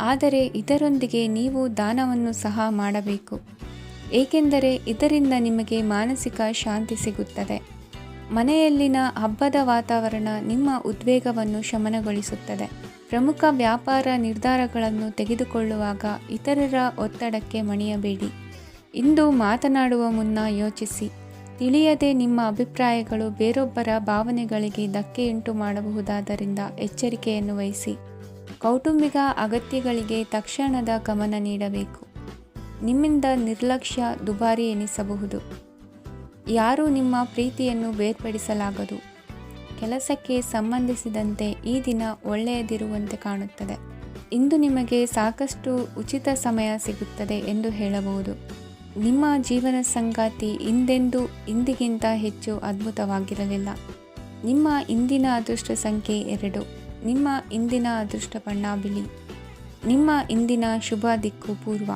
ಆದರೆ ಇದರೊಂದಿಗೆ ನೀವು ದಾನವನ್ನು ಸಹ ಮಾಡಬೇಕು, ಏಕೆಂದರೆ ಇದರಿಂದ ನಿಮಗೆ ಮಾನಸಿಕ ಶಾಂತಿ ಸಿಗುತ್ತದೆ. ಮನೆಯಲ್ಲಿನ ಹಬ್ಬದ ವಾತಾವರಣ ನಿಮ್ಮ ಉದ್ವೇಗವನ್ನು ಶಮನಗೊಳಿಸುತ್ತದೆ. ಪ್ರಮುಖ ವ್ಯಾಪಾರ ನಿರ್ಧಾರಗಳನ್ನು ತೆಗೆದುಕೊಳ್ಳುವಾಗ ಇತರರ ಒತ್ತಡಕ್ಕೆ ಮಣಿಯಬೇಡಿ. ಇಂದು ಮಾತನಾಡುವ ಮುನ್ನ ಯೋಚಿಸಿ. ತಿಳಿಯದೆ ನಿಮ್ಮ ಅಭಿಪ್ರಾಯಗಳು ಬೇರೊಬ್ಬರ ಭಾವನೆಗಳಿಗೆ ಧಕ್ಕೆಯುಂಟು ಮಾಡಬಹುದಾದ್ದರಿಂದ ಎಚ್ಚರಿಕೆಯನ್ನು ವಹಿಸಿ. ಕೌಟುಂಬಿಕ ಅಗತ್ಯಗಳಿಗೆ ತಕ್ಷಣದ ಗಮನ ನೀಡಬೇಕು. ನಿಮ್ಮಿಂದ ನಿರ್ಲಕ್ಷ್ಯ ದುಬಾರಿ ಎನಿಸಬಹುದು. ಯಾರೂ ನಿಮ್ಮ ಪ್ರೀತಿಯನ್ನು ಬೇರ್ಪಡಿಸಲಾಗದು. ಕೆಲಸಕ್ಕೆ ಸಂಬಂಧಿಸಿದಂತೆ ಈ ದಿನ ಒಳ್ಳೆಯದಿರುವಂತೆ ಕಾಣುತ್ತದೆ. ಇಂದು ನಿಮಗೆ ಸಾಕಷ್ಟು ಉಚಿತ ಸಮಯ ಸಿಗುತ್ತದೆ ಎಂದು ಹೇಳಬಹುದು. ನಿಮ್ಮ ಜೀವನ ಸಂಗಾತಿ ಇಂದಿಗಿಂತ ಹೆಚ್ಚು ಅದ್ಭುತವಾಗಿರಲಿಲ್ಲ. ನಿಮ್ಮ ಇಂದಿನ ಅದೃಷ್ಟ ಸಂಖ್ಯೆ 2. ನಿಮ್ಮ ಇಂದಿನ ಅದೃಷ್ಟ ಬಣ್ಣ ಬಿಳಿ. ನಿಮ್ಮ ಇಂದಿನ ಶುಭ ದಿಕ್ಕು ಪೂರ್ವ.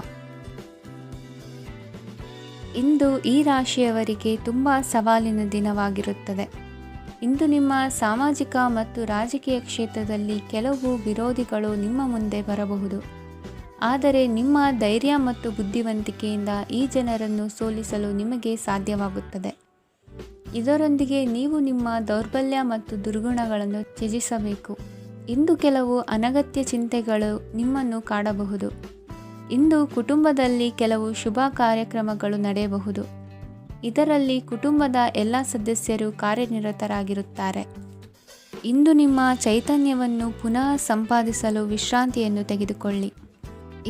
ಇಂದು ಈ ರಾಶಿಯವರಿಗೆ ತುಂಬ ಸವಾಲಿನ ದಿನವಾಗಿರುತ್ತದೆ. ಇಂದು ನಿಮ್ಮ ಸಾಮಾಜಿಕ ಮತ್ತು ರಾಜಕೀಯ ಕ್ಷೇತ್ರದಲ್ಲಿ ಕೆಲವು ವಿರೋಧಿಗಳು ನಿಮ್ಮ ಮುಂದೆ ಬರಬಹುದು. ಆದರೆ ನಿಮ್ಮ ಧೈರ್ಯ ಮತ್ತು ಬುದ್ಧಿವಂತಿಕೆಯಿಂದ ಈ ಜನರನ್ನು ಸೋಲಿಸಲು ನಿಮಗೆ ಸಾಧ್ಯವಾಗುತ್ತದೆ. ಇದರೊಂದಿಗೆ ನೀವು ನಿಮ್ಮ ದೌರ್ಬಲ್ಯ ಮತ್ತು ದುರ್ಗುಣಗಳನ್ನು ತ್ಯಜಿಸಬೇಕು. ಇಂದು ಕೆಲವು ಅನಗತ್ಯ ಚಿಂತೆಗಳು ನಿಮ್ಮನ್ನು ಕಾಡಬಹುದು. ಇಂದು ಕುಟುಂಬದಲ್ಲಿ ಕೆಲವು ಶುಭ ಕಾರ್ಯಕ್ರಮಗಳು ನಡೆಯಬಹುದು. ಇದರಲ್ಲಿ ಕುಟುಂಬದ ಎಲ್ಲ ಸದಸ್ಯರು ಕಾರ್ಯನಿರತರಾಗಿರುತ್ತಾರೆ. ಇಂದು ನಿಮ್ಮ ಚೈತನ್ಯವನ್ನು ಪುನಃ ಸಂಪಾದಿಸಲು ವಿಶ್ರಾಂತಿಯನ್ನು ತೆಗೆದುಕೊಳ್ಳಿ.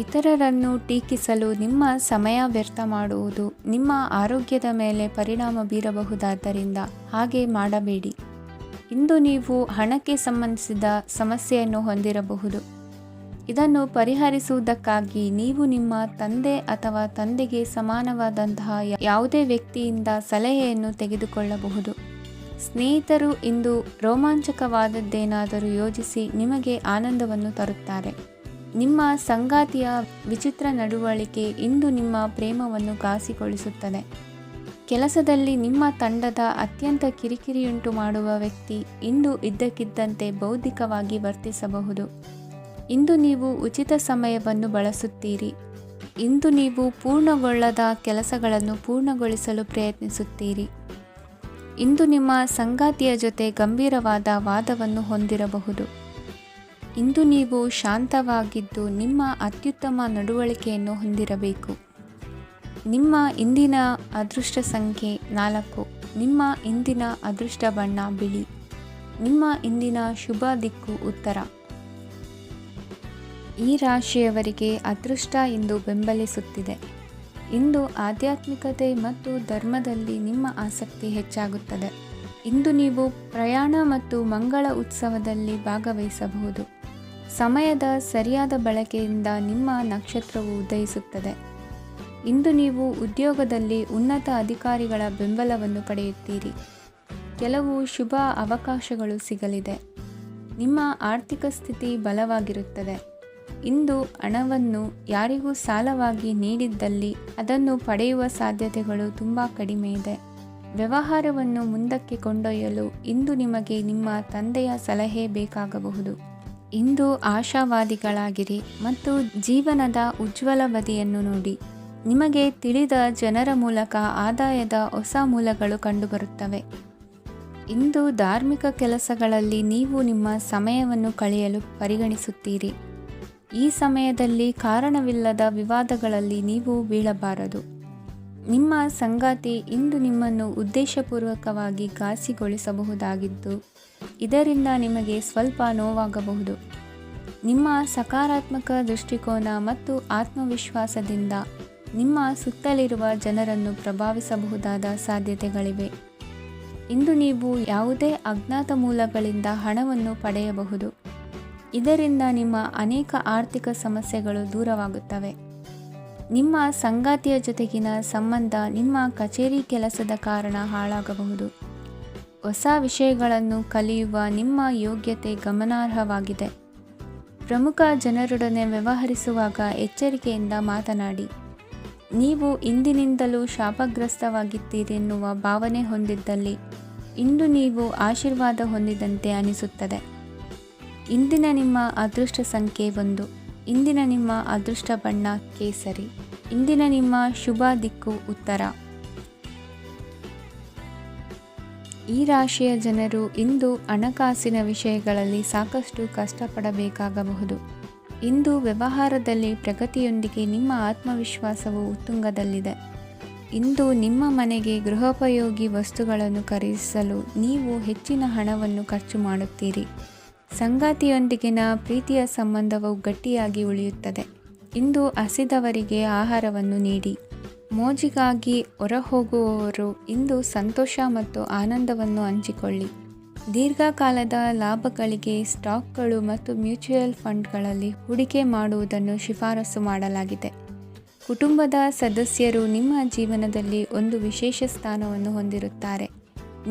ಇತರರನ್ನು ಟೀಕಿಸಲು ನಿಮ್ಮ ಸಮಯ ವ್ಯರ್ಥ ಮಾಡುವುದು ನಿಮ್ಮ ಆರೋಗ್ಯದ ಮೇಲೆ ಪರಿಣಾಮ ಬೀರಬಹುದಾದ್ದರಿಂದ ಹಾಗೆ ಮಾಡಬೇಡಿ. ಇಂದು ನೀವು ಹಣಕ್ಕೆ ಸಂಬಂಧಿಸಿದ ಸಮಸ್ಯೆಯನ್ನು ಹೊಂದಿರಬಹುದು. ಇದನ್ನು ಪರಿಹರಿಸುವುದಕ್ಕಾಗಿ ನೀವು ನಿಮ್ಮ ತಂದೆ ಅಥವಾ ತಂದೆಗೆ ಸಮಾನವಾದಂತಹ ಯಾವುದೇ ವ್ಯಕ್ತಿಯಿಂದ ಸಲಹೆಯನ್ನು ತೆಗೆದುಕೊಳ್ಳಬಹುದು. ಸ್ನೇಹಿತರು ಇಂದು ರೋಮಾಂಚಕವಾದದ್ದೇನಾದರೂ ಯೋಜಿಸಿ ನಿಮಗೆ ಆನಂದವನ್ನು ತರುತ್ತಾರೆ. ನಿಮ್ಮ ಸಂಗಾತಿಯ ವಿಚಿತ್ರ ನಡವಳಿಕೆ ಇಂದು ನಿಮ್ಮ ಪ್ರೇಮವನ್ನು ಘಾಸಿಗೊಳಿಸುತ್ತದೆ. ಕೆಲಸದಲ್ಲಿ ನಿಮ್ಮ ತಂಡದ ಅತ್ಯಂತ ಕಿರಿಕಿರಿಯುಂಟು ಮಾಡುವ ವ್ಯಕ್ತಿ ಇಂದು ಇದ್ದಕ್ಕಿದ್ದಂತೆ ಬೌದ್ಧಿಕವಾಗಿ ವರ್ತಿಸಬಹುದು. ಇಂದು ನೀವು ಉಚಿತ ಸಮಯವನ್ನು ಬಳಸುತ್ತೀರಿ. ಇಂದು ನೀವು ಪೂರ್ಣಗೊಳ್ಳದ ಕೆಲಸಗಳನ್ನು ಪೂರ್ಣಗೊಳಿಸಲು ಪ್ರಯತ್ನಿಸುತ್ತೀರಿ. ಇಂದು ನಿಮ್ಮ ಸಂಗಾತಿಯ ಜೊತೆ ಗಂಭೀರವಾದ ವಾದವನ್ನು ಹೊಂದಿರಬಹುದು. ಇಂದು ನೀವು ಶಾಂತವಾಗಿದ್ದು ನಿಮ್ಮ ಅತ್ಯುತ್ತಮ ನಡವಳಿಕೆಯನ್ನು ಹೊಂದಿರಬೇಕು. ನಿಮ್ಮ ಇಂದಿನ ಅದೃಷ್ಟ ಸಂಖ್ಯೆ 4. ನಿಮ್ಮ ಇಂದಿನ ಅದೃಷ್ಟ ಬಣ್ಣ ಬಿಳಿ. ನಿಮ್ಮ ಇಂದಿನ ಶುಭ ದಿಕ್ಕು ಉತ್ತರ. ಈ ರಾಶಿಯವರಿಗೆ ಅದೃಷ್ಟ ಇಂದು ಬೆಂಬಲಿಸುತ್ತಿದೆ. ಇಂದು ಆಧ್ಯಾತ್ಮಿಕತೆ ಮತ್ತು ಧರ್ಮದಲ್ಲಿ ನಿಮ್ಮ ಆಸಕ್ತಿ ಹೆಚ್ಚಾಗುತ್ತದೆ. ಇಂದು ನೀವು ಪ್ರಯಾಣ ಮತ್ತು ಮಂಗಳ ಉತ್ಸವದಲ್ಲಿ ಭಾಗವಹಿಸಬಹುದು. ಸಮಯದ ಸರಿಯಾದ ಬಳಕೆಯಿಂದ ನಿಮ್ಮ ನಕ್ಷತ್ರವು ಉದಯಿಸುತ್ತದೆ. ಇಂದು ನೀವು ಉದ್ಯೋಗದಲ್ಲಿ ಉನ್ನತ ಅಧಿಕಾರಿಗಳ ಬೆಂಬಲವನ್ನು ಪಡೆಯುತ್ತೀರಿ. ಕೆಲವು ಶುಭ ಅವಕಾಶಗಳು ಸಿಗಲಿದೆ. ನಿಮ್ಮ ಆರ್ಥಿಕ ಸ್ಥಿತಿ ಬಲವಾಗಿರುತ್ತದೆ. ಇಂದು ಹಣವನ್ನು ಯಾರಿಗೂ ಸಾಲವಾಗಿ ನೀಡಿದ್ದಲ್ಲಿ ಅದನ್ನು ಪಡೆಯುವ ಸಾಧ್ಯತೆಗಳು ತುಂಬ ಕಡಿಮೆ ಇದೆ. ವ್ಯವಹಾರವನ್ನು ಮುಂದಕ್ಕೆ ಕೊಂಡೊಯ್ಯಲು ಇಂದು ನಿಮಗೆ ನಿಮ್ಮ ತಂದೆಯ ಸಲಹೆ ಬೇಕಾಗಬಹುದು. ಇಂದು ಆಶಾವಾದಿಗಳಾಗಿರಿ ಮತ್ತು ಜೀವನದ ಉಜ್ವಲ ಬದಿಯನ್ನು ನೋಡಿ. ನಿಮಗೆ ತಿಳಿದ ಜನರ ಮೂಲಕ ಆದಾಯದ ಹೊಸ ಮೂಲಗಳು ಕಂಡುಬರುತ್ತವೆ. ಇಂದು ಧಾರ್ಮಿಕ ಕೆಲಸಗಳಲ್ಲಿ ನೀವು ನಿಮ್ಮ ಸಮಯವನ್ನು ಕಳೆಯಲು ಪರಿಗಣಿಸುತ್ತೀರಿ. ಈ ಸಮಯದಲ್ಲಿ ಕಾರಣವಿಲ್ಲದ ವಿವಾದಗಳಲ್ಲಿ ನೀವು ಬೀಳಬಾರದು. ನಿಮ್ಮ ಸಂಗಾತಿ ಇಂದು ನಿಮ್ಮನ್ನು ಉದ್ದೇಶಪೂರ್ವಕವಾಗಿ ಘಾಸಿಗೊಳಿಸಬಹುದಾಗಿದ್ದು ಇದರಿಂದ ನಿಮಗೆ ಸ್ವಲ್ಪ ನೋವಾಗಬಹುದು. ನಿಮ್ಮ ಸಕಾರಾತ್ಮಕ ದೃಷ್ಟಿಕೋನ ಮತ್ತು ಆತ್ಮವಿಶ್ವಾಸದಿಂದ ನಿಮ್ಮ ಸುತ್ತಲಿರುವ ಜನರನ್ನು ಪ್ರಭಾವಿಸಬಹುದಾದ ಸಾಧ್ಯತೆಗಳಿವೆ. ಇಂದು ನೀವು ಯಾವುದೇ ಅಜ್ಞಾತ ಮೂಲಗಳಿಂದ ಹಣವನ್ನು ಪಡೆಯಬಹುದು. ಇದರಿಂದ ನಿಮ್ಮ ಅನೇಕ ಆರ್ಥಿಕ ಸಮಸ್ಯೆಗಳು ದೂರವಾಗುತ್ತವೆ. ನಿಮ್ಮ ಸಂಗಾತಿಯ ಜೊತೆಗಿನ ಸಂಬಂಧ ನಿಮ್ಮ ಕಚೇರಿ ಕೆಲಸದ ಕಾರಣ ಹಾಳಾಗಬಹುದು. ಹೊಸ ವಿಷಯಗಳನ್ನು ಕಲಿಯುವ ನಿಮ್ಮ ಯೋಗ್ಯತೆ ಗಮನಾರ್ಹವಾಗಿದೆ. ಪ್ರಮುಖ ಜನರೊಡನೆ ವ್ಯವಹರಿಸುವಾಗ ಎಚ್ಚರಿಕೆಯಿಂದ ಮಾತನಾಡಿ. ನೀವು ಇಂದಿನಿಂದಲೂ ಶಾಪಗ್ರಸ್ತವಾಗಿದ್ದೀರೆನ್ನುವ ಭಾವನೆ ಹೊಂದಿದ್ದಲ್ಲಿ ಇಂದು ನೀವು ಆಶೀರ್ವಾದ ಹೊಂದಿದಂತೆ ಅನಿಸುತ್ತದೆ. ಇಂದಿನ ನಿಮ್ಮ ಅದೃಷ್ಟ ಸಂಖ್ಯೆ 1. ಇಂದಿನ ನಿಮ್ಮ ಅದೃಷ್ಟ ಬಣ್ಣ ಕೇಸರಿ. ಇಂದಿನ ನಿಮ್ಮ ಶುಭ ದಿಕ್ಕು ಉತ್ತರ. ಈ ರಾಶಿಯ ಜನರು ಇಂದು ಹಣಕಾಸಿನ ವಿಷಯಗಳಲ್ಲಿ ಸಾಕಷ್ಟು ಕಷ್ಟಪಡಬೇಕಾಗಬಹುದು. ಇಂದು ವ್ಯವಹಾರದಲ್ಲಿ ಪ್ರಗತಿಯೊಂದಿಗೆ ನಿಮ್ಮ ಆತ್ಮವಿಶ್ವಾಸವು ಉತ್ತುಂಗದಲ್ಲಿದೆ. ಇಂದು ನಿಮ್ಮ ಮನೆಗೆ ಗೃಹೋಪಯೋಗಿ ವಸ್ತುಗಳನ್ನು ಖರೀದಿಸಲು ನೀವು ಹೆಚ್ಚಿನ ಹಣವನ್ನು ಖರ್ಚು ಮಾಡುತ್ತೀರಿ. ಸಂಗಾತಿಯೊಂದಿಗಿನ ಪ್ರೀತಿಯ ಸಂಬಂಧವು ಗಟ್ಟಿಯಾಗಿ ಉಳಿಯುತ್ತದೆ. ಇಂದು ಹಸಿದವರಿಗೆ ಆಹಾರವನ್ನು ನೀಡಿ. ಮೋಜಿಗಾಗಿ ಹೊರಹೋಗುವವರು ಇಂದು ಸಂತೋಷ ಮತ್ತು ಆನಂದವನ್ನು ಹಂಚಿಕೊಳ್ಳಿ. ದೀರ್ಘಕಾಲದ ಲಾಭಗಳಿಗೆ ಸ್ಟಾಕ್ಗಳು ಮತ್ತು ಮ್ಯೂಚುವಲ್ ಫಂಡ್ಗಳಲ್ಲಿ ಹೂಡಿಕೆ ಮಾಡುವುದನ್ನು ಶಿಫಾರಸು ಮಾಡಲಾಗಿದೆ. ಕುಟುಂಬದ ಸದಸ್ಯರು ನಿಮ್ಮ ಜೀವನದಲ್ಲಿ ಒಂದು ವಿಶೇಷ ಸ್ಥಾನವನ್ನು ಹೊಂದಿರುತ್ತಾರೆ.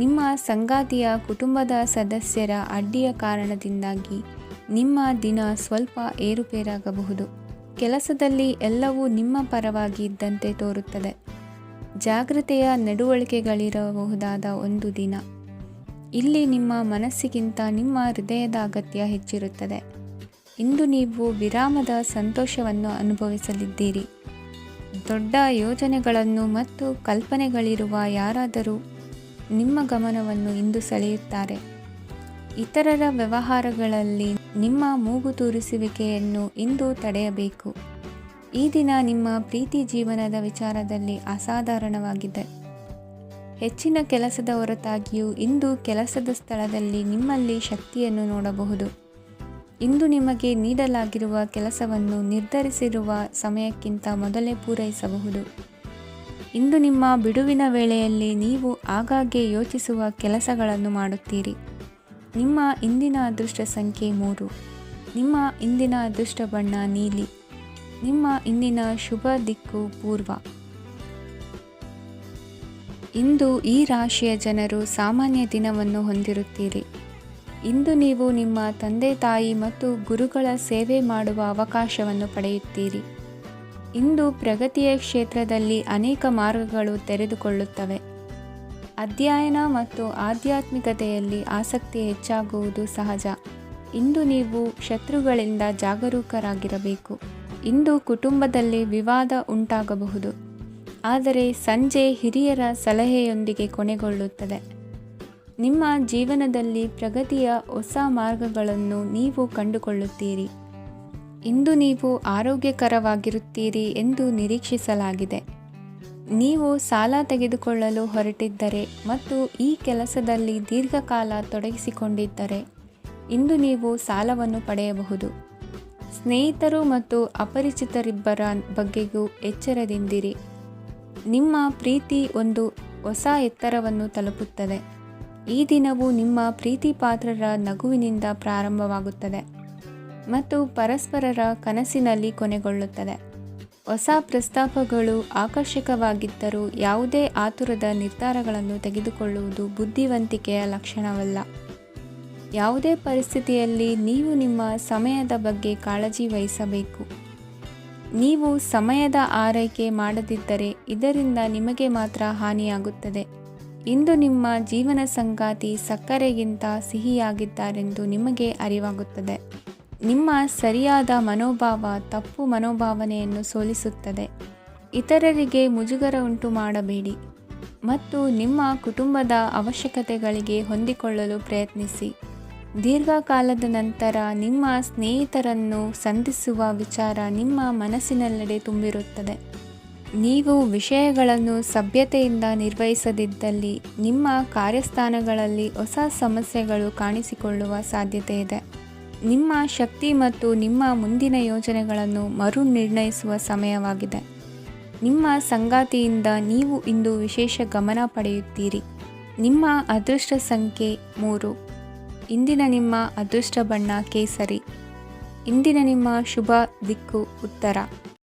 ನಿಮ್ಮ ಸಂಗಾತಿಯ ಕುಟುಂಬದ ಸದಸ್ಯರ ಅಡ್ಡಿಯ ಕಾರಣದಿಂದಾಗಿ ನಿಮ್ಮ ದಿನ ಸ್ವಲ್ಪ ಏರುಪೇರಾಗಬಹುದು. ಕೆಲಸದಲ್ಲಿ ಎಲ್ಲವೂ ನಿಮ್ಮ ಪರವಾಗಿ ಇದ್ದಂತೆ ತೋರುತ್ತದೆ. ಜಾಗೃತೆಯ ನಡವಳಿಕೆಗಳಿರಬಹುದಾದ ಒಂದು ದಿನ. ಇಲ್ಲಿ ನಿಮ್ಮ ಮನಸ್ಸಿಗಿಂತ ನಿಮ್ಮ ಹೃದಯದ ಅಗತ್ಯ ಹೆಚ್ಚಿರುತ್ತದೆ. ಇಂದು ನೀವು ವಿರಾಮದ ಸಂತೋಷವನ್ನು ಅನುಭವಿಸಲಿದ್ದೀರಿ. ದೊಡ್ಡ ಯೋಜನೆಗಳನ್ನು ಮತ್ತು ಕಲ್ಪನೆಗಳಿರುವ ಯಾರಾದರೂ ನಿಮ್ಮ ಗಮನವನ್ನು ಇಂದು ಸೆಳೆಯುತ್ತಾರೆ. ಇತರರ ವ್ಯವಹಾರಗಳಲ್ಲಿ ನಿಮ್ಮ ಮೂಗು ತೂರಿಸುವಿಕೆಯನ್ನು ಇಂದು ತಡೆಯಬೇಕು. ಈ ದಿನ ನಿಮ್ಮ ಪ್ರೀತಿ ಜೀವನದ ವಿಚಾರದಲ್ಲಿ ಅಸಾಧಾರಣವಾಗಿದೆ. ಹೆಚ್ಚಿನ ಕೆಲಸದ ಹೊರತಾಗಿಯೂ ಇಂದು ಕೆಲಸದ ಸ್ಥಳದಲ್ಲಿ ನಿಮ್ಮಲ್ಲಿ ಶಕ್ತಿಯನ್ನು ನೋಡಬಹುದು. ಇಂದು ನಿಮಗೆ ನೀಡಲಾಗಿರುವ ಕೆಲಸವನ್ನು ನಿರ್ಧರಿಸಿರುವ ಸಮಯಕ್ಕಿಂತ ಮೊದಲೇ ಪೂರೈಸಬಹುದು. ಇಂದು ನಿಮ್ಮ ಬಿಡುವಿನ ವೇಳೆಯಲ್ಲಿ ನೀವು ಆಗಾಗ್ಗೆ ಯೋಚಿಸುವ ಕೆಲಸಗಳನ್ನು ಮಾಡುತ್ತೀರಿ. ನಿಮ್ಮ ಇಂದಿನ ಅದೃಷ್ಟ ಸಂಖ್ಯೆ 3. ನಿಮ್ಮ ಇಂದಿನ ಅದೃಷ್ಟ ಬಣ್ಣ ನೀಲಿ. ನಿಮ್ಮ ಇಂದಿನ ಶುಭ ದಿಕ್ಕು ಪೂರ್ವ. ಇಂದು ಈ ರಾಶಿಯ ಜನರು ಸಾಮಾನ್ಯ ದಿನವನ್ನು ಹೊಂದಿರುತ್ತೀರಿ. ಇಂದು ನೀವು ನಿಮ್ಮ ತಂದೆ ತಾಯಿ ಮತ್ತು ಗುರುಗಳ ಸೇವೆ ಮಾಡುವ ಅವಕಾಶವನ್ನು ಪಡೆಯುತ್ತೀರಿ. ಇಂದು ಪ್ರಗತಿಯ ಕ್ಷೇತ್ರದಲ್ಲಿ ಅನೇಕ ಮಾರ್ಗಗಳು ತೆರೆದುಕೊಳ್ಳುತ್ತವೆ. ಅಧ್ಯಯನ ಮತ್ತು ಆಧ್ಯಾತ್ಮಿಕತೆಯಲ್ಲಿ ಆಸಕ್ತಿ ಹೆಚ್ಚಾಗುವುದು ಸಹಜ. ಇಂದು ನೀವು ಶತ್ರುಗಳಿಂದ ಜಾಗರೂಕರಾಗಿರಬೇಕು. ಇಂದು ಕುಟುಂಬದಲ್ಲಿ ವಿವಾದ ಉಂಟಾಗಬಹುದು, ಆದರೆ ಸಂಜೆ ಹಿರಿಯರ ಸಲಹೆಯೊಂದಿಗೆ ಕೊನೆಗೊಳ್ಳುತ್ತದೆ. ನಿಮ್ಮ ಜೀವನದಲ್ಲಿ ಪ್ರಗತಿಯ ಹೊಸ ಮಾರ್ಗಗಳನ್ನು ನೀವು ಕಂಡುಕೊಳ್ಳುತ್ತೀರಿ. ಇಂದು ನೀವು ಆರೋಗ್ಯಕರವಾಗಿರುತ್ತೀರಿ ಎಂದು ನಿರೀಕ್ಷಿಸಲಾಗಿದೆ. ನೀವು ಸಾಲ ತೆಗೆದುಕೊಳ್ಳಲು ಹೊರಟಿದ್ದರೆ ಮತ್ತು ಈ ಕೆಲಸದಲ್ಲಿ ದೀರ್ಘಕಾಲ ತೊಡಗಿಸಿಕೊಂಡಿದ್ದರೆ ಇಂದು ನೀವು ಸಾಲವನ್ನು ಪಡೆಯಬಹುದು. ಸ್ನೇಹಿತರು ಮತ್ತು ಅಪರಿಚಿತರಿಬ್ಬರ ಬಗ್ಗೆಯೂ ಎಚ್ಚರದಿಂದಿರಿ. ನಿಮ್ಮ ಪ್ರೀತಿ ಒಂದು ಹೊಸ ಎತ್ತರವನ್ನು ತಲುಪುತ್ತದೆ. ಈ ದಿನವು ನಿಮ್ಮ ಪ್ರೀತಿ ಪಾತ್ರರ ನಗುವಿನಿಂದ ಪ್ರಾರಂಭವಾಗುತ್ತದೆ ಮತ್ತು ಪರಸ್ಪರರ ಕನಸಿನಲ್ಲಿ ಕೊನೆಗೊಳ್ಳುತ್ತದೆ. ಹೊಸ ಪ್ರಸ್ತಾಪಗಳು ಆಕರ್ಷಕವಾಗಿದ್ದರೂ ಯಾವುದೇ ಆತುರದ ನಿರ್ಧಾರಗಳನ್ನು ತೆಗೆದುಕೊಳ್ಳುವುದು ಬುದ್ಧಿವಂತಿಕೆಯ ಲಕ್ಷಣವಲ್ಲ. ಯಾವುದೇ ಪರಿಸ್ಥಿತಿಯಲ್ಲಿ ನೀವು ನಿಮ್ಮ ಸಮಯದ ಬಗ್ಗೆ ಕಾಳಜಿ ವಹಿಸಬೇಕು. ನೀವು ಸಮಯದ ಆರೈಕೆ ಮಾಡದಿದ್ದರೆ ಇದರಿಂದ ನಿಮಗೆ ಮಾತ್ರ ಹಾನಿಯಾಗುತ್ತದೆ. ಇಂದು ನಿಮ್ಮ ಜೀವನ ಸಂಗಾತಿ ಸಕ್ಕರೆಗಿಂತ ಸಿಹಿಯಾಗಿದ್ದಾರೆಂದು ನಿಮಗೆ ಅರಿವಾಗುತ್ತದೆ. ನಿಮ್ಮ ಸರಿಯಾದ ಮನೋಭಾವ ತಪ್ಪು ಮನೋಭಾವನೆಯನ್ನು ಸೋಲಿಸುತ್ತದೆ. ಇತರರಿಗೆ ಮುಜುಗರ ಉಂಟು ಮಾಡಬೇಡಿ ಮತ್ತು ನಿಮ್ಮ ಕುಟುಂಬದ ಅವಶ್ಯಕತೆಗಳಿಗೆ ಹೊಂದಿಕೊಳ್ಳಲು ಪ್ರಯತ್ನಿಸಿ. ದೀರ್ಘಕಾಲದ ನಂತರ ನಿಮ್ಮ ಸ್ನೇಹಿತರನ್ನು ಸಂಧಿಸುವ ವಿಚಾರ ನಿಮ್ಮ ಮನಸ್ಸಿನೆಲ್ಲೆಡೆ ತುಂಬಿರುತ್ತದೆ. ನೀವು ವಿಷಯಗಳನ್ನು ಸಭ್ಯತೆಯಿಂದ ನಿರ್ವಹಿಸದಿದ್ದಲ್ಲಿ ನಿಮ್ಮ ಕಾರ್ಯಸ್ಥಾನಗಳಲ್ಲಿ ಹೊಸ ಸಮಸ್ಯೆಗಳು ಕಾಣಿಸಿಕೊಳ್ಳುವ ಸಾಧ್ಯತೆ ಇದೆ. ನಿಮ್ಮ ಶಕ್ತಿ ಮತ್ತು ನಿಮ್ಮ ಮುಂದಿನ ಯೋಜನೆಗಳನ್ನು ಮರು ನಿರ್ಣಯಿಸುವ ಸಮಯವಾಗಿದೆ. ನಿಮ್ಮ ಸಂಗಾತಿಯಿಂದ ನೀವು ಇಂದು ವಿಶೇಷ ಗಮನ ಪಡೆಯುತ್ತೀರಿ. ನಿಮ್ಮ ಅದೃಷ್ಟ ಸಂಖ್ಯೆ 3. ಇಂದಿನ ನಿಮ್ಮ ಅದೃಷ್ಟ ಬಣ್ಣ ಕೇಸರಿ. ಇಂದಿನ ನಿಮ್ಮ ಶುಭ ದಿಕ್ಕು ಉತ್ತರ.